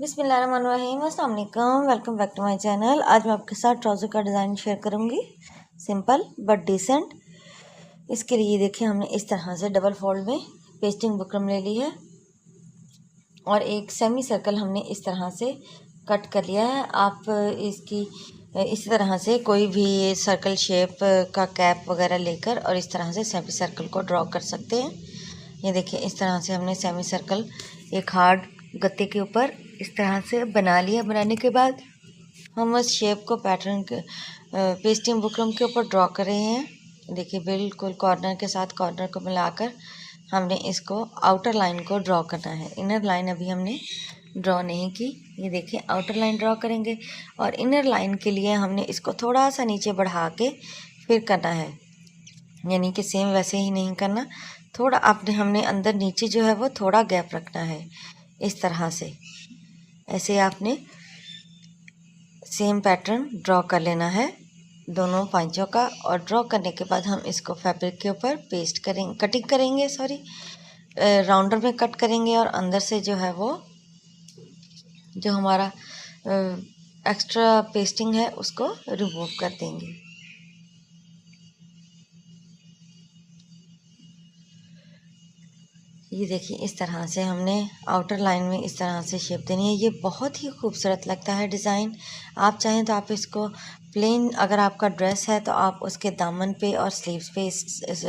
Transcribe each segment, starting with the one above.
बिस्मिल्लाहिर्रहमानिर्रहीम, अस्सलाम वालेकुम, welcome back to my channel. आज मैं आपके साथ ट्राउज़र का डिज़ाइन शेयर करूंगी, सिंपल बट डिसेंट। इसके लिए देखिए हमने इस तरह से डबल फोल्ड में पेस्टिंग बुकरम ले ली है और एक सेमी सर्कल हमने इस तरह से कट कर लिया है। आप इसकी इस तरह से कोई भी सर्कल शेप का कैप वगैरह लेकर और इस तरह से सेमी सर्कल को ड्रॉ कर सकते हैं। ये देखिए इस तरह से हमने सेमी सर्कल एक हार्ड गत्ते के ऊपर इस तरह से बना लिया। बनाने के बाद हम उस शेप को पैटर्न के पेस्टिंग बुकरम के ऊपर ड्रॉ कर रहे हैं। देखिए बिल्कुल कॉर्नर के साथ कॉर्नर को मिलाकर हमने इसको आउटर लाइन को ड्रॉ करना है। इनर लाइन अभी हमने ड्रॉ नहीं की। ये देखिए आउटर लाइन ड्रॉ करेंगे और इनर लाइन के लिए हमने इसको थोड़ा सा नीचे बढ़ा के फिर करना है, यानी कि सेम वैसे ही नहीं करना। थोड़ा हमने अंदर नीचे जो है वो थोड़ा गैप रखना है। इस तरह से ऐसे आपने सेम पैटर्न ड्रॉ कर लेना है दोनों पांचों का। और ड्रॉ करने के बाद हम इसको फैब्रिक के ऊपर पेस्ट करेंगे, कटिंग करेंगे, राउंडर में कट करेंगे और अंदर से जो है वो जो हमारा एक्स्ट्रा पेस्टिंग है उसको रिमूव कर देंगे। ये देखिए इस तरह से हमने आउटर लाइन में इस तरह से शेप देनी है। ये बहुत ही खूबसूरत लगता है डिज़ाइन। आप चाहें तो आप इसको प्लेन, अगर आपका ड्रेस है तो आप उसके दामन पे और स्लीव्स पे इस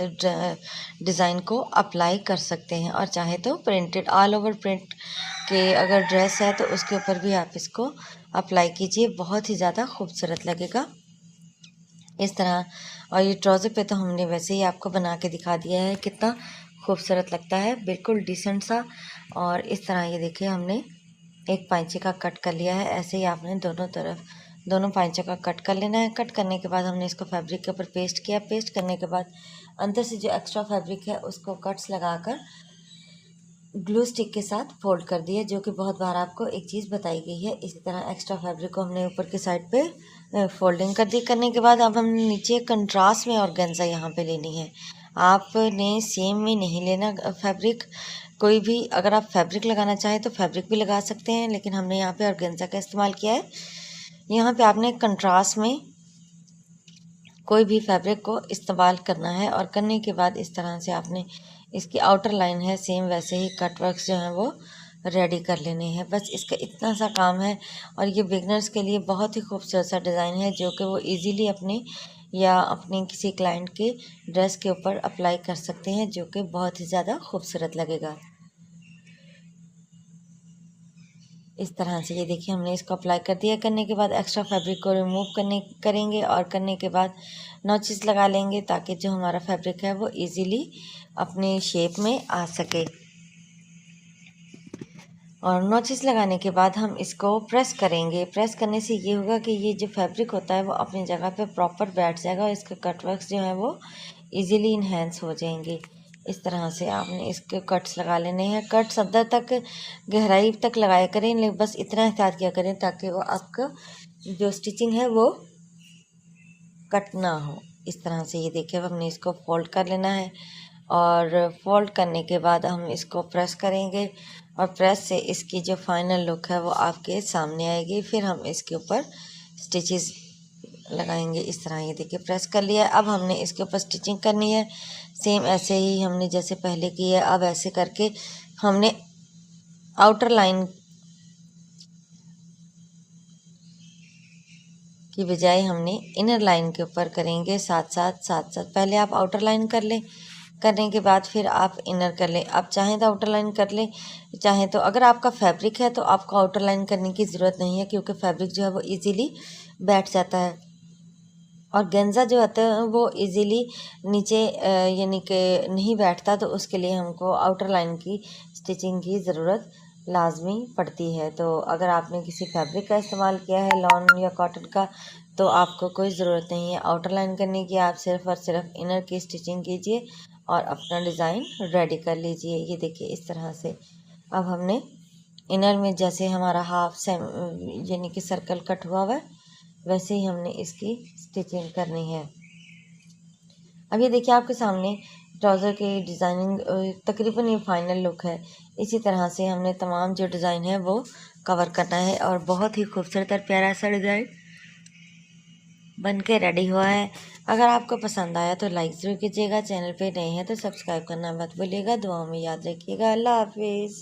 डिज़ाइन को अप्लाई कर सकते हैं। और चाहे तो प्रिंटेड ऑल ओवर प्रिंट के अगर ड्रेस है तो उसके ऊपर भी आप इसको अप्लाई कीजिए, बहुत ही ज़्यादा खूबसूरत लगेगा इस तरह। और ये ट्राउज़र पे तो हमने वैसे ही आपको बना के दिखा दिया है कितना खूबसूरत लगता है, बिल्कुल डिसेंट सा। और इस तरह ये देखिए हमने एक पाइंचे का कट कर लिया है। ऐसे ही आपने दोनों तरफ दोनों पाइंचों का कट कर लेना है। कट करने के बाद हमने इसको फैब्रिक के ऊपर पेस्ट किया। पेस्ट करने के बाद अंदर से जो एक्स्ट्रा फैब्रिक है उसको कट्स लगाकर ग्लू स्टिक के साथ फोल्ड कर दिया, जो कि बहुत बार आपको एक चीज़ बताई गई है। इसी तरह एक्स्ट्रा फैब्रिक को हमने ऊपर की साइड पे फोल्डिंग कर दी। करने के बाद अब हमने नीचे कंट्रास्ट में ऑर्गेन्जा यहाँ पे लेनी है। आपने सेम में नहीं लेना फैब्रिक। कोई भी अगर आप फैब्रिक लगाना चाहें तो फैब्रिक भी लगा सकते हैं, लेकिन हमने यहाँ पे ऑर्गेन्जा का इस्तेमाल किया है। यहाँ पे आपने कंट्रास्ट में कोई भी फैब्रिक को इस्तेमाल करना है। और करने के बाद इस तरह से आपने इसकी आउटर लाइन है सेम वैसे ही कट वर्क्स जो हैं वो रेडी कर लेने हैं। बस इसका इतना सा काम है। और ये बिगनर्स के लिए बहुत ही खूबसूरत सा डिज़ाइन है, जो कि वो इजीली अपने या अपने किसी क्लाइंट के ड्रेस के ऊपर अप्लाई कर सकते हैं, जो कि बहुत ही ज़्यादा खूबसूरत लगेगा। इस तरह से ये देखिए हमने इसको अप्लाई कर दिया। करने के बाद एक्स्ट्रा फैब्रिक को रिमूव करेंगे और करने के बाद नॉचेस लगा लेंगे, ताकि जो हमारा फैब्रिक है वो इजीली अपने शेप में आ सके। और नॉचेस लगाने के बाद हम इसको प्रेस करेंगे। प्रेस करने से ये होगा कि ये जो फैब्रिक होता है वो अपनी जगह पे प्रॉपर बैठ जाएगा और इसके कटवर्क्स जो है वो इजीली इन्हेंस हो जाएंगे। इस तरह से आपने इसके कट्स लगा लेने हैं। कट्स अंदर तक गहराई तक लगाया करें, लेकिन बस इतना एहतियात किया करें ताकि वो आपका जो स्टिचिंग है वो कट ना हो। इस तरह से ये देखिए अब हमने इसको फोल्ड कर लेना है और फोल्ड करने के बाद हम इसको प्रेस करेंगे और प्रेस से इसकी जो फाइनल लुक है वो आपके सामने आएगी। फिर हम इसके ऊपर स्टिचेस लगाएंगे। इस तरह ये देखिए प्रेस कर लिया। अब हमने इसके ऊपर स्टिचिंग करनी है, सेम ऐसे ही हमने जैसे पहले की है। अब ऐसे करके हमने आउटर लाइन की बजाय हमने इनर लाइन के ऊपर करेंगे। साथ साथ पहले आप आउटर लाइन कर लें, करने के बाद फिर आप इनर कर लें। आप चाहें तो आउटर लाइन कर लें, चाहें तो अगर आपका फैब्रिक है तो आपको आउटर लाइन करने की ज़रूरत नहीं है, क्योंकि फैब्रिक जो है वो इजीली बैठ जाता है। और गेंजा जो होता है वो इजीली नीचे यानी कि नहीं बैठता, तो उसके लिए हमको आउटर लाइन की स्टिचिंग की ज़रूरत लाजमी पड़ती है। तो अगर आपने किसी फैब्रिक का इस्तेमाल किया है, लॉन या कॉटन का, तो आपको कोई ज़रूरत नहीं है आउटर लाइन करने की। आप सिर्फ़ और सिर्फ इनर की स्टिचिंग कीजिए और अपना डिज़ाइन रेडी कर लीजिए। ये देखिए इस तरह से अब हमने इनर में जैसे हमारा हाफ सेम यानी कि सर्कल कट हुआ है, वैसे ही हमने इसकी स्टिचिंग करनी है। अब ये देखिए आपके सामने ट्राउज़र की डिज़ाइनिंग तकरीबन ये फाइनल लुक है। इसी तरह से हमने तमाम जो डिज़ाइन है वो कवर करना है और बहुत ही खूबसूरत और प्यारा सा डिज़ाइन बन के रेडी हुआ है। अगर आपको पसंद आया तो लाइक ज़रूर कीजिएगा। चैनल पे नए हैं तो सब्सक्राइब करना मत भूलिएगा। दुआओं में याद रखिएगा। अल्लाह हाफिज़।